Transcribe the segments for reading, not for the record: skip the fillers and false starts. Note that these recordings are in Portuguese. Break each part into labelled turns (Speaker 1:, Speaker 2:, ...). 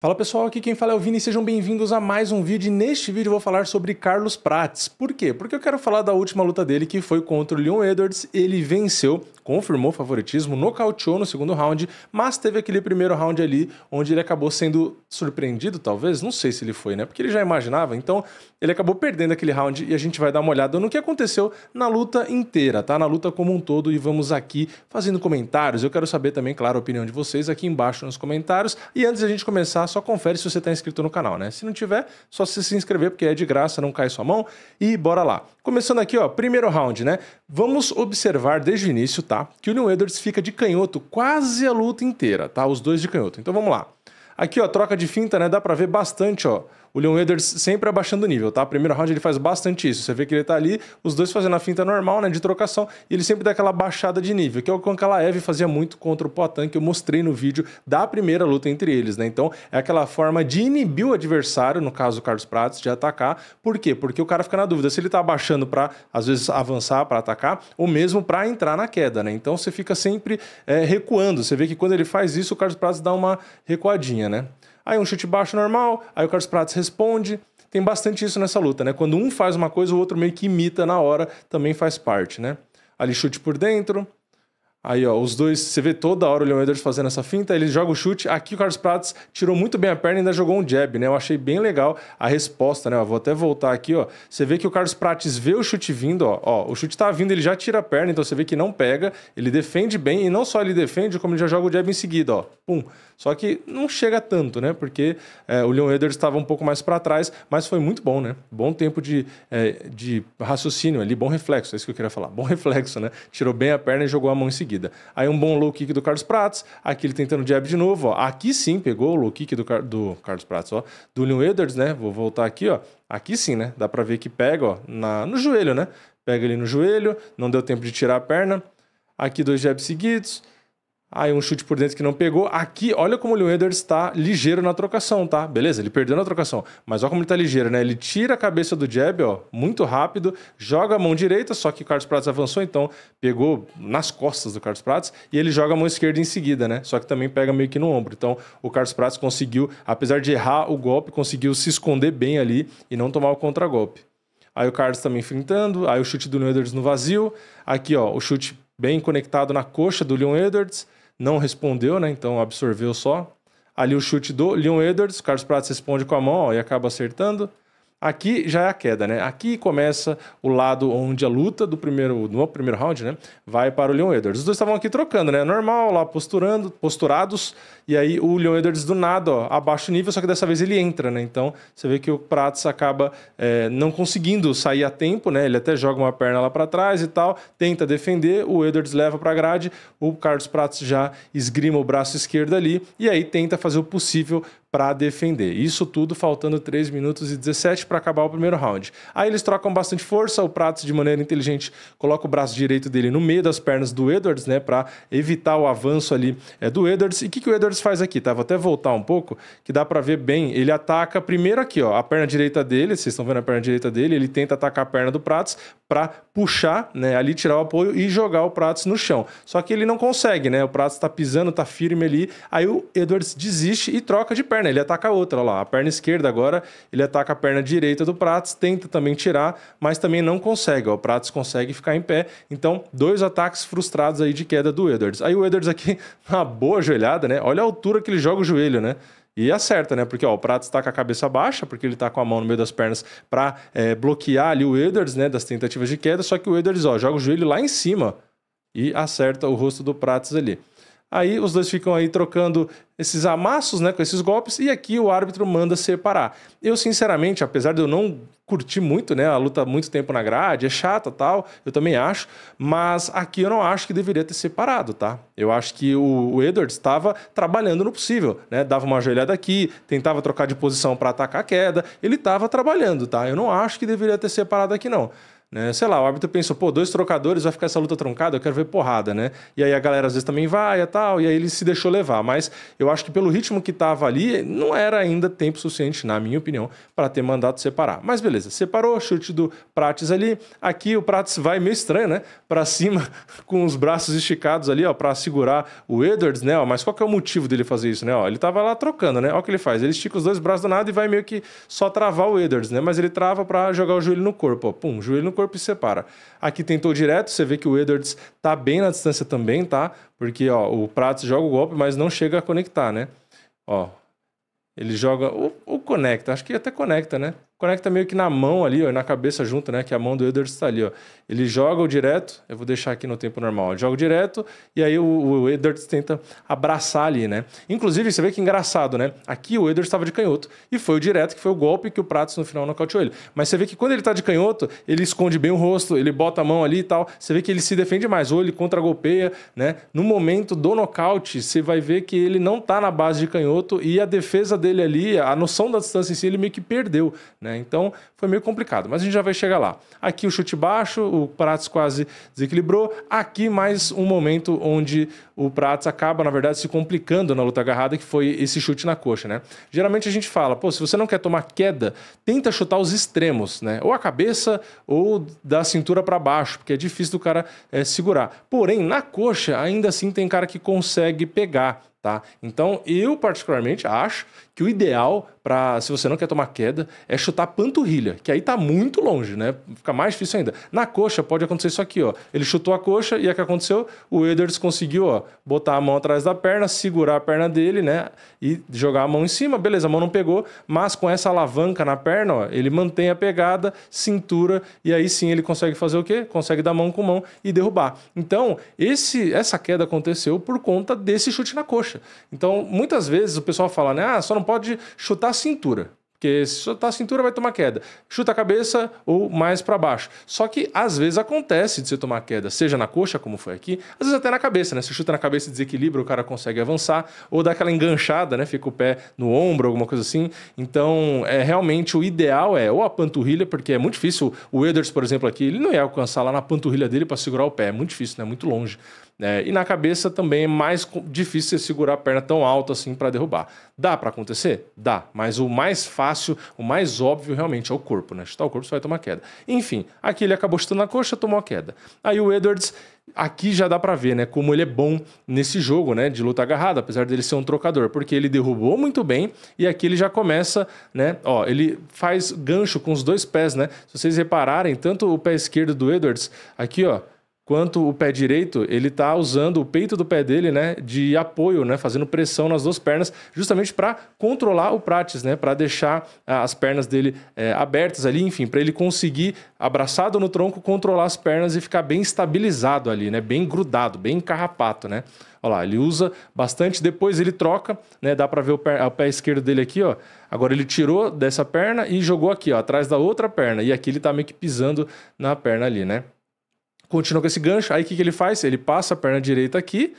Speaker 1: Fala pessoal, aqui quem fala é o Vini e sejam bem-vindos a mais um vídeo. E neste vídeo eu vou falar sobre Carlos Prates. Por quê? Porque eu quero falar da última luta dele, que foi contra o Leon Edwards. Ele venceu, confirmou favoritismo, nocauteou no segundo round, mas teve aquele primeiro round ali onde ele acabou sendo surpreendido, talvez, não sei se ele foi, né? Porque ele já imaginava, então ele acabou perdendo aquele round e a gente vai dar uma olhada no que aconteceu na luta inteira, tá? Na luta como um todo, e vamos aqui fazendo comentários. Eu quero saber também, claro, a opinião de vocês aqui embaixo nos comentários. E antes de a gente começar, só confere se você está inscrito no canal, né? Se não tiver, só se inscrever, porque é de graça, não cai sua mão. E bora lá. Começando aqui, ó, primeiro round, né? Vamos observar desde o início, tá? Que o Leon Edwards fica de canhoto quase a luta inteira, tá? Os dois de canhoto. Então vamos lá. Aqui, ó, troca de finta, né? Dá pra ver bastante, ó. O Leon Edwards sempre abaixando o nível, tá? Primeiro round ele faz bastante isso. Você vê que ele tá ali, os dois fazendo a finta normal, né? De trocação, e ele sempre dá aquela baixada de nível, que é o que o Ankalaev fazia muito contra o Poatan, que eu mostrei no vídeo da primeira luta entre eles, né? Então, é aquela forma de inibir o adversário, no caso o Carlos Prates, de atacar. Por quê? Porque o cara fica na dúvida se ele tá abaixando pra, às vezes, avançar pra atacar, ou mesmo pra entrar na queda, né? Então, você fica sempre recuando. Você vê que quando ele faz isso, o Carlos Prates dá uma recuadinha, né? Aí um chute baixo normal, aí o Carlos Prates responde. Tem bastante isso nessa luta, né? Quando um faz uma coisa, o outro meio que imita na hora, também faz parte, né? Ali chute por dentro. Aí, ó, os dois, você vê toda hora o Leon Edwards fazendo essa finta, ele joga o chute. Aqui o Carlos Prates tirou muito bem a perna e ainda jogou um jab, né? Eu achei bem legal a resposta, né? Eu vou até voltar aqui, ó. Você vê que o Carlos Prates vê o chute vindo, ó. Ó, o chute tá vindo, ele já tira a perna, então você vê que não pega. Ele defende bem, e não só ele defende, como ele já joga o jab em seguida, ó. Pum. Só que não chega tanto, né? Porque o Leon Edwards estava um pouco mais para trás, mas foi muito bom, né? Bom tempo de raciocínio ali, bom reflexo, é isso que eu queria falar. Bom reflexo, né? Tirou bem a perna e jogou a mão em seguida. Aí um bom low kick do Carlos Prates, aqui ele tentando jab de novo, ó. Aqui sim pegou o low kick do Carlos Prates, ó. Do Leon Edwards, né? Vou voltar aqui, ó. Aqui sim, né? Dá para ver que pega, ó, no joelho, né? Pega ali no joelho, não deu tempo de tirar a perna. Aqui dois jabs seguidos. Aí um chute por dentro que não pegou. Aqui, olha como o Leon Edwards está ligeiro na trocação, tá? Beleza, ele perdeu na trocação. Mas olha como ele tá ligeiro, né? Ele tira a cabeça do jab, ó, muito rápido, joga a mão direita, só que o Carlos Prates avançou, então pegou nas costas do Carlos Prates, e ele joga a mão esquerda em seguida, né? Só que também pega meio que no ombro. Então o Carlos Prates conseguiu, apesar de errar o golpe, conseguiu se esconder bem ali e não tomar o contragolpe. Aí o Carlos também enfrentando, aí o chute do Leon Edwards no vazio. Aqui, ó, o chute bem conectado na coxa do Leon Edwards. Não respondeu, né? Então absorveu só. Ali o chute do Leon Edwards, o Carlos Prates responde com a mão, ó, e acaba acertando. Aqui já é a queda, né? Aqui começa o lado onde a luta do primeiro round, né? Vai para o Leon Edwards. Os dois estavam aqui trocando, né? Normal, lá posturados. E aí o Leon Edwards do nada, ó, abaixa o nível, só que dessa vez ele entra, né? Então você vê que o Prates acaba não conseguindo sair a tempo, né? Ele até joga uma perna lá para trás e tal, tenta defender, o Edwards leva para a grade, o Carlos Prates já esgrima o braço esquerdo ali e aí tenta fazer o possível para defender. Isso tudo faltando 3 minutos e 17 para acabar o primeiro round. Aí eles trocam bastante força, o Prates de maneira inteligente coloca o braço direito dele no meio das pernas do Edwards, né, para evitar o avanço ali do Edwards. E o que o Edwards faz aqui, tá? Vou até voltar um pouco, que dá para ver bem. Ele ataca primeiro aqui, ó, a perna direita dele, vocês estão vendo a perna direita dele, ele tenta atacar a perna do Prates para puxar, né, ali tirar o apoio e jogar o Prates no chão. Só que ele não consegue, né? O Prates tá pisando, tá firme ali. Aí o Edwards desiste e troca de perna. Ele ataca a outra, olha lá, a perna esquerda agora, ele ataca a perna direita do Prates, tenta também tirar, mas também não consegue, ó, o Prates consegue ficar em pé, então 2 ataques frustrados aí de queda do Edwards. Aí o Edwards aqui, uma boa joelhada, né, olha a altura que ele joga o joelho, né, e acerta, né? Porque ó, o Prates está com a cabeça baixa, porque ele está com a mão no meio das pernas para bloquear ali o Edwards, né? Das tentativas de queda, só que o Edwards, ó, joga o joelho lá em cima e acerta o rosto do Prates ali. Aí os dois ficam aí trocando esses amassos, né, com esses golpes, e aqui o árbitro manda separar. Eu, sinceramente, apesar de eu não curtir muito, né, a luta há muito tempo na grade, é chata tal, eu também acho, mas aqui eu não acho que deveria ter separado, tá? Eu acho que o Edwards estava trabalhando no possível, né, dava uma joelhada aqui, tentava trocar de posição para atacar a queda, ele estava trabalhando, tá? Eu não acho que deveria ter separado aqui, não. né? Sei lá, o árbitro pensou, pô, 2 trocadores, vai ficar essa luta truncada, eu quero ver porrada, né? E aí a galera às vezes também vai e tal, e aí ele se deixou levar. Mas eu acho que pelo ritmo que tava ali, não era ainda tempo suficiente, na minha opinião, para ter mandado separar. Mas beleza, separou, chute do Prates ali. Aqui o Prates vai meio estranho, né? Pra cima, com os braços esticados ali, ó, pra segurar o Edwards, né? Ó, mas qual que é o motivo dele fazer isso, né? Ó, ele tava lá trocando, né? Olha o que ele faz. Ele estica os 2 braços do nada e vai meio que só travar o Edwards, né? Mas ele trava pra jogar o joelho no corpo, ó. Pum, joelho no corpo e separa. Aqui tentou direto, você vê que o Edwards tá bem na distância também, tá? Porque, ó, o Prates joga o golpe, mas não chega a conectar, né? Ó, ele joga o conecta, acho que até conecta, né? Conecta meio que na mão ali, ó, na cabeça junto, né? Que a mão do Edwards está ali, ó. Ele joga o direto, eu vou deixar aqui no tempo normal. Ele joga o direto e aí o Edwards tenta abraçar ali, né? Inclusive, você vê que engraçado, né? Aqui o Edwards estava de canhoto e foi o direto, que foi o golpe que o Prates no final nocauteou ele. Mas você vê que quando ele tá de canhoto, ele esconde bem o rosto, ele bota a mão ali e tal. Você vê que ele se defende mais, ou ele contra-golpeia, né? No momento do nocaute, você vai ver que ele não tá na base de canhoto e a defesa dele ali, a noção da distância em si, ele meio que perdeu, né? Então foi meio complicado, mas a gente já vai chegar lá. Aqui o chute baixo, o Prates quase desequilibrou. Aqui mais um momento onde o Prates acaba, na verdade, se complicando na luta agarrada, que foi esse chute na coxa, né? Geralmente a gente fala, pô, se você não quer tomar queda, tenta chutar os extremos, né? Ou a cabeça ou da cintura para baixo, porque é difícil do cara segurar. Porém, na coxa, ainda assim tem cara que consegue pegar, tá? Então, eu particularmente acho que o ideal para, se você não quer tomar queda, é chutar panturrilha, que aí tá muito longe, né? Fica mais difícil ainda. Na coxa pode acontecer isso aqui, ó. Ele chutou a coxa e o que aconteceu? O Edwards conseguiu, ó, botar a mão atrás da perna, segurar a perna dele, né? E jogar a mão em cima. Beleza, a mão não pegou, mas com essa alavanca na perna, ó, ele mantém a pegada, cintura, e aí sim ele consegue fazer o quê? Consegue dar mão com mão e derrubar. Então, essa queda aconteceu por conta desse chute na coxa. Então, muitas vezes o pessoal fala, né? Ah, só não pode chutar a cintura. Porque se chutar a cintura vai tomar queda. Chuta a cabeça ou mais para baixo. Só que às vezes acontece de você tomar queda, seja na coxa, como foi aqui, às vezes até na cabeça, né? Se chuta na cabeça e desequilibra, o cara consegue avançar, ou dá aquela enganchada, né? Fica o pé no ombro, alguma coisa assim. Então, realmente o ideal é ou a panturrilha, porque é muito difícil. O Edwards, por exemplo, aqui, ele não ia alcançar lá na panturrilha dele para segurar o pé. É muito difícil, né? Muito longe. E na cabeça também é mais difícil você segurar a perna tão alta assim para derrubar. Dá para acontecer? Dá, mas o mais fácil, o mais óbvio realmente é o corpo, né? Chutar o corpo você vai tomar queda. Enfim, aqui ele acabou chutando a coxa, tomou a queda. Aí o Edwards, aqui já dá para ver, né, como ele é bom nesse jogo, né, de luta agarrada, apesar dele ser um trocador, porque ele derrubou muito bem e aqui ele já começa, né, ó, ele faz gancho com os 2 pés, né? Se vocês repararem, tanto o pé esquerdo do Edwards, aqui, ó, quanto o pé direito, ele tá usando o peito do pé dele, né, de apoio, né, fazendo pressão nas 2 pernas, justamente para controlar o Prates, né, para deixar as pernas dele abertas ali, enfim, para ele conseguir, abraçado no tronco, controlar as pernas e ficar bem estabilizado ali, né, bem grudado, bem carrapato, né. Olha lá, ele usa bastante, depois ele troca, né, dá para ver o pé esquerdo dele aqui, ó. Agora ele tirou dessa perna e jogou aqui, ó, atrás da outra perna, e aqui ele tá meio que pisando na perna ali, né. Continua com esse gancho, aí o que ele faz? Ele passa a perna direita aqui,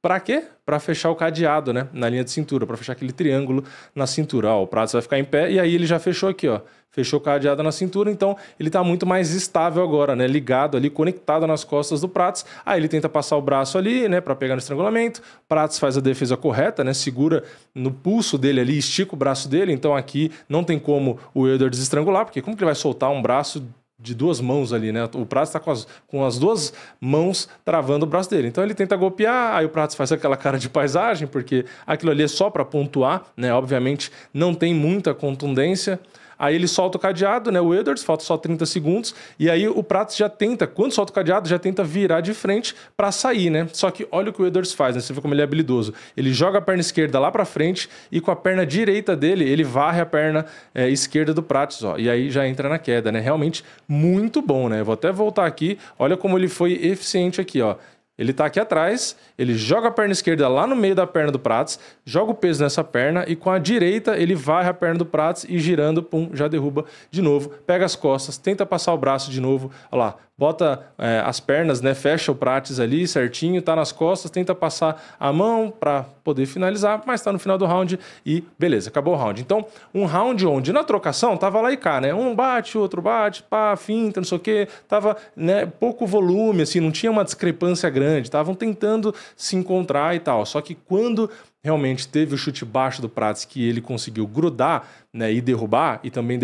Speaker 1: para quê? Para fechar o cadeado, né? Na linha de cintura, para fechar aquele triângulo na cintura. Ó, o Prates vai ficar em pé e aí ele já fechou aqui, ó. Fechou o cadeado na cintura, então ele tá muito mais estável agora, né? Ligado ali, conectado nas costas do Prates. Aí ele tenta passar o braço ali, né? Para pegar no estrangulamento. Prates faz a defesa correta, né? Segura no pulso dele ali, estica o braço dele. Então aqui não tem como o Edwards estrangular, porque como que ele vai soltar um braço de 2 mãos ali, né? O Prates está com as 2 mãos travando o braço dele. Então ele tenta golpear, aí o Prates faz aquela cara de paisagem, porque aquilo ali é só para pontuar, né? Obviamente não tem muita contundência. Aí ele solta o cadeado, né? O Edwards, falta só 30 segundos. E aí o Prates já tenta, quando solta o cadeado, já tenta virar de frente para sair, né? Só que olha o que o Edwards faz, né? Você vê como ele é habilidoso. Ele joga a perna esquerda lá para frente e com a perna direita dele, ele varre a perna esquerda do Prates, ó. E aí já entra na queda, né? Realmente muito bom, né? Eu vou até voltar aqui. Olha como ele foi eficiente aqui, ó. Ele tá aqui atrás, ele joga a perna esquerda lá no meio da perna do Prates, joga o peso nessa perna e com a direita ele varre a perna do Prates e girando, pum, já derruba de novo, pega as costas, tenta passar o braço de novo, olha lá, bota as pernas, né? Fecha o Prates ali certinho, tá nas costas, tenta passar a mão para poder finalizar, mas tá no final do round e beleza, acabou o round. Então, um round onde na trocação tava lá e cá, né? Um bate, o outro bate, pá, finta, não sei o quê, tava, né, pouco volume, assim, não tinha uma discrepância grande, estavam tentando se encontrar e tal. Só que quando realmente teve o chute baixo do Prates que ele conseguiu grudar, né, e derrubar, e também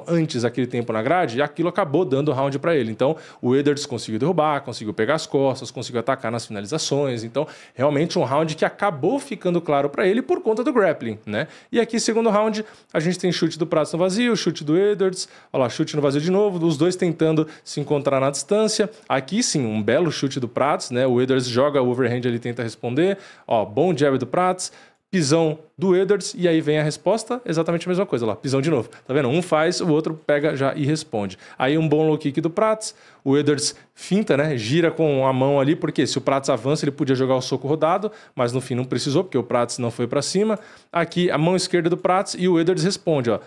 Speaker 1: antes aquele tempo na grade, e aquilo acabou dando o round para ele. Então, o Edwards conseguiu derrubar, conseguiu pegar as costas, conseguiu atacar nas finalizações. Então, realmente um round que acabou ficando claro para ele por conta do grappling, né? E aqui, segundo round, a gente tem chute do Prates no vazio, chute do Edwards, olha lá, chute no vazio de novo, os dois tentando se encontrar na distância. Aqui, sim, um belo chute do Prates, né? O Edwards joga o overhand, ele tenta responder, ó, bom jab do Prates, pisão do Edwards, e aí vem a resposta, exatamente a mesma coisa lá, pisão de novo. Tá vendo? Um faz, o outro pega já e responde. Aí um bom low kick do Prates, o Edwards finta, né? Gira com a mão ali, porque se o Prates avança, ele podia jogar o soco rodado, mas no fim não precisou, porque o Prates não foi para cima. Aqui a mão esquerda do Prates e o Edwards responde, ó.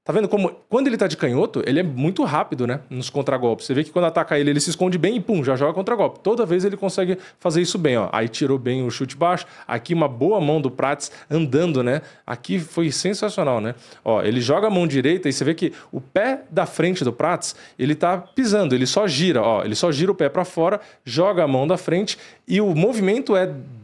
Speaker 1: Tá vendo como, quando ele tá de canhoto, ele é muito rápido, né, nos contragolpes. Você vê que quando ataca ele se esconde bem e pum, já joga contragolpe. Toda vez ele consegue fazer isso bem, ó. Aí tirou bem o chute baixo. Aqui uma boa mão do Prates andando, né? Aqui foi sensacional, né? Ó, ele joga a mão direita e você vê que o pé da frente do Prates, ele tá pisando, ele só gira, ó. Ele só gira o pé para fora, joga a mão da frente e o movimento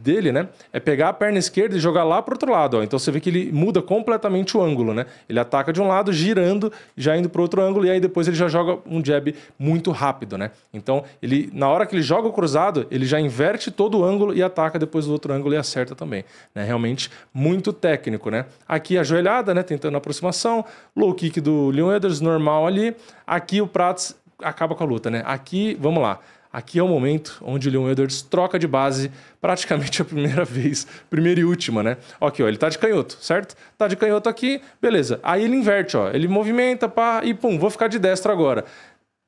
Speaker 1: dele, né? É pegar a perna esquerda e jogar lá pro outro lado, ó. Então você vê que ele muda completamente o ângulo, né? Ele ataca de um lado, girando, já indo para outro ângulo, e aí depois ele já joga um jab muito rápido, né? Então, ele, na hora que ele joga o cruzado, ele já inverte todo o ângulo e ataca depois do outro ângulo e acerta também, né? Realmente muito técnico, né? Aqui a joelhada, né? Tentando a aproximação, low kick do Leon Edwards, normal ali. Aqui o Prates acaba com a luta, né? Aqui, vamos lá. Aqui é o momento onde o Leon Edwards troca de base praticamente a primeira vez, primeira e última, né? Aqui, ó, ele tá de canhoto, certo? Tá de canhoto aqui, beleza. Aí ele inverte, ó, ele movimenta, pá, e pum, vou ficar de destro agora.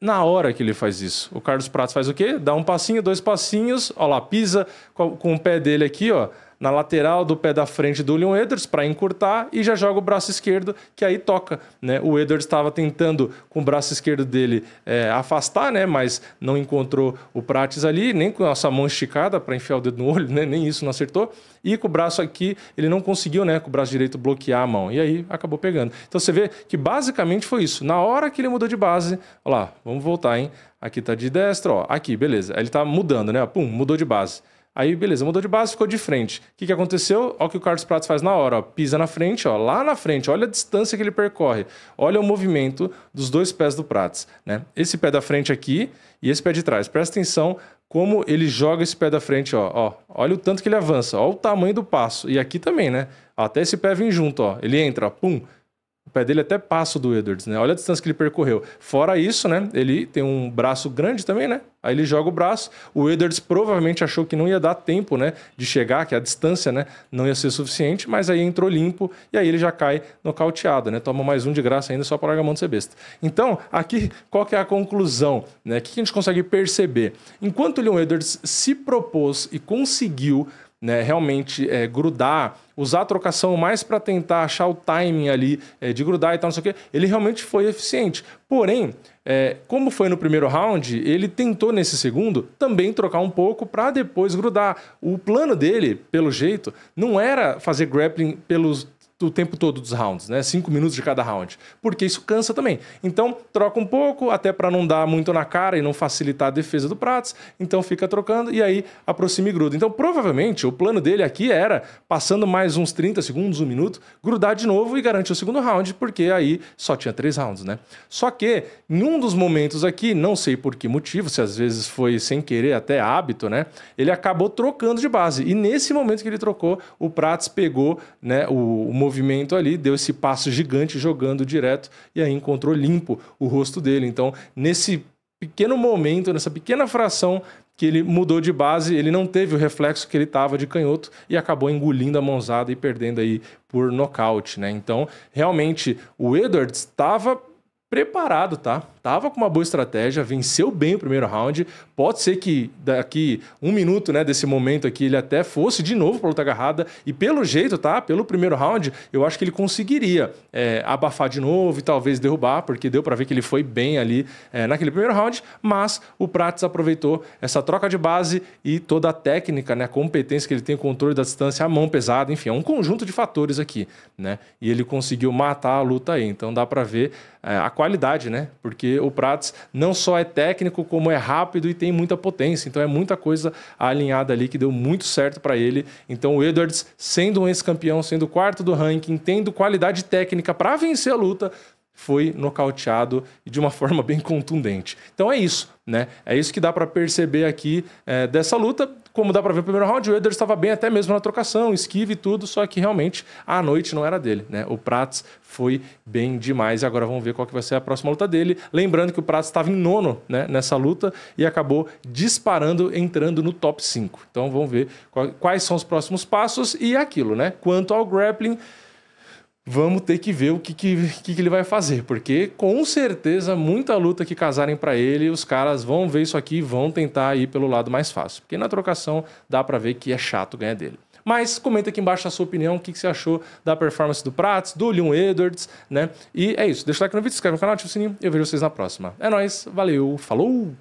Speaker 1: Na hora que ele faz isso, o Carlos Prates faz o quê? Dá um passinho, dois passinhos, ó lá, pisa com o pé dele aqui, ó, na lateral do pé da frente do Leon Edwards para encurtar e já joga o braço esquerdo, que aí toca, né? O Edwards estava tentando com o braço esquerdo dele afastar, né? Mas não encontrou o Prates ali, nem com a sua mão esticada para enfiar o dedo no olho, né? Nem isso não acertou. E com o braço aqui, ele não conseguiu, né? Com o braço direito bloquear a mão. E aí acabou pegando. Então você vê que basicamente foi isso. Na hora que ele mudou de base, olha lá, vamos voltar, hein? Aqui tá de destra, ó. Aqui, beleza. Aí ele tá mudando, né? Pum, mudou de base. Aí, beleza, mudou de base, ficou de frente. O que aconteceu? Olha o que o Carlos Prates faz na hora, ó. Pisa na frente, ó, lá na frente. Olha a distância que ele percorre. Olha o movimento dos dois pés do Prates, né? Esse pé da frente aqui e esse pé de trás. Presta atenção como ele joga esse pé da frente, ó. Olha o tanto que ele avança. Olha o tamanho do passo. E aqui também, né? Até esse pé vem junto, ó. Ele entra, ó, pum. O pé dele até passa do Edwards, né? Olha a distância que ele percorreu. Fora isso, né? Ele tem um braço grande também, né? Aí ele joga o braço. O Edwards provavelmente achou que não ia dar tempo, né? De chegar, que a distância, né? Não ia ser suficiente, mas aí entrou limpo e aí ele já cai nocauteado, né? Toma mais um de graça ainda só para largar a mão de ser besta. Então, aqui, qual que é a conclusão, né? O que a gente consegue perceber? Enquanto o Leon Edwards se propôs e conseguiu, né, realmente grudar, usar a trocação mais para tentar achar o timing ali de grudar e tal, não sei o quê, ele realmente foi eficiente. Porém, como foi no primeiro round, ele tentou nesse segundo também trocar um pouco para depois grudar. O plano dele, pelo jeito, não era fazer grappling o tempo todo dos rounds, né? 5 minutos de cada round, porque isso cansa também. Então, troca um pouco, até para não dar muito na cara e não facilitar a defesa do Prates, então fica trocando e aí aproxima e gruda. Então, provavelmente, o plano dele aqui era, passando mais uns 30 segundos, 1 minuto, grudar de novo e garantir o segundo round, porque aí só tinha 3 rounds, né? Só que, em um dos momentos aqui, não sei por que motivo, se às vezes foi sem querer, até hábito, né? Ele acabou trocando de base. E nesse momento que ele trocou, o Prates pegou, né, o movimento ali, deu esse passo gigante jogando direto e aí encontrou limpo o rosto dele. Então, nesse pequeno momento, nessa pequena fração que ele mudou de base, ele não teve o reflexo que ele estava de canhoto e acabou engolindo a mãozada e perdendo aí por nocaute, né? Então, realmente, o Edwards estava preparado, tá? Tava com uma boa estratégia, venceu bem o primeiro round, Pode ser que daqui 1 minuto, né, desse momento aqui, ele até fosse de novo para luta agarrada. E pelo jeito, tá? Pelo primeiro round, eu acho que ele conseguiria abafar de novo e talvez derrubar, porque deu para ver que ele foi bem ali naquele primeiro round. Mas o Prats aproveitou essa troca de base e toda a técnica, né, a competência que ele tem, o controle da distância, a mão pesada, enfim, é um conjunto de fatores aqui, né? E ele conseguiu matar a luta aí. Então dá para ver a qualidade, né? Porque o Prats não só é técnico, como é rápido e tem muita potência. Então é muita coisa alinhada ali que deu muito certo para ele. Então o Edwards, sendo um ex-campeão, sendo o 4º do ranking, tendo qualidade técnica para vencer a luta, foi nocauteado e de uma forma bem contundente. Então é isso, né? É isso que dá para perceber aqui dessa luta. Como dá para ver no primeiro round, o Edwards estava bem até mesmo na trocação, esquive e tudo, só que realmente a noite não era dele, né? O Prats foi bem demais e agora vamos ver qual que vai ser a próxima luta dele. Lembrando que o Prats estava em 9º, né, nessa luta e acabou disparando, entrando no top 5. Então vamos ver quais são os próximos passos e aquilo, né? Quanto ao grappling, vamos ter que ver o que ele vai fazer, porque com certeza muita luta que casarem para ele, os caras vão ver isso aqui e vão tentar ir pelo lado mais fácil, porque na trocação dá para ver que é chato ganhar dele. Mas comenta aqui embaixo a sua opinião, o que você achou da performance do Prats, do Leon Edwards, né? E é isso, deixa o like no vídeo, se inscreve no canal, ativa o sininho e eu vejo vocês na próxima. É nóis, valeu, falou!